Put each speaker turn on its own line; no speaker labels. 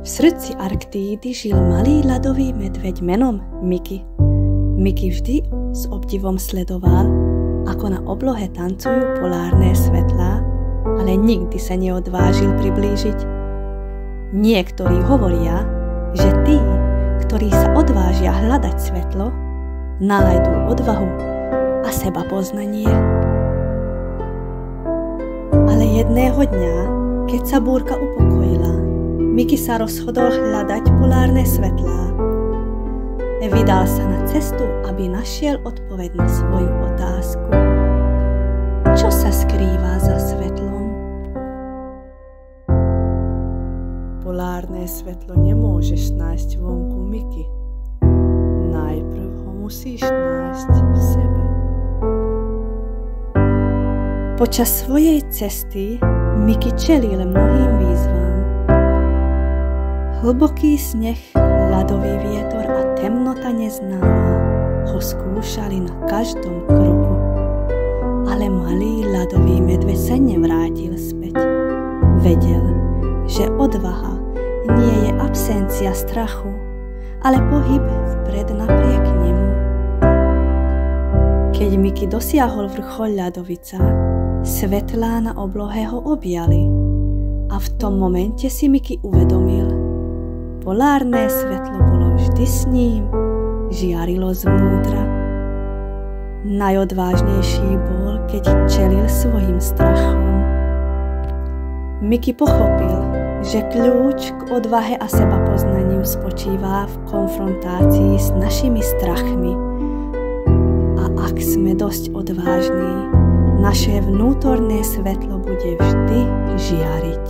V srdci Arktídy žil malý ľadový medveď menom Miky. Miky vždy s obdivom sledoval, ako na oblohe tancujú polárne svetlá, ale nikdy sa neodvážil priblížiť. Niektorí hovoria, že tí, ktorí sa odvážia hľadať svetlo, nájdú odvahu a seba poznanie. Ale jedného dňa, keď sa búrka upokojila, Miky sa rozhodol hľadať polárne svetlá. Vydal sa na cestu, aby našiel odpoveď na svoju otázku. Čo sa skrýva za svetlom?
Polárne svetlo nemôžeš nájsť vonku, Miky. Najprv ho musíš nájsť v sebe.
Počas svojej cesty Miky čelil mnohým výzvam. Hlboký sneh, ľadový vietor a temnota neznáma ho skúšali na každom kroku. Ale malý ľadový medveď sa nevrátil späť. Vedel, že odvaha nie je absencia strachu, ale pohyb vpred napriek nemu. Keď Miky dosiahol vrchol ľadovica, svetlá na oblohe ho objali. A v tom momente si Miky uvedomil, polárne svetlo bolo vždy s ním, žiarilo zvnútra. Najodvážnejší bol, keď čelil svojim strachom. Miky pochopil, že kľúč k odvahe a sebapoznaniu spočíva v konfrontácii s našimi strachmi. A ak sme dosť odvážni, naše vnútorné svetlo bude vždy žiariť.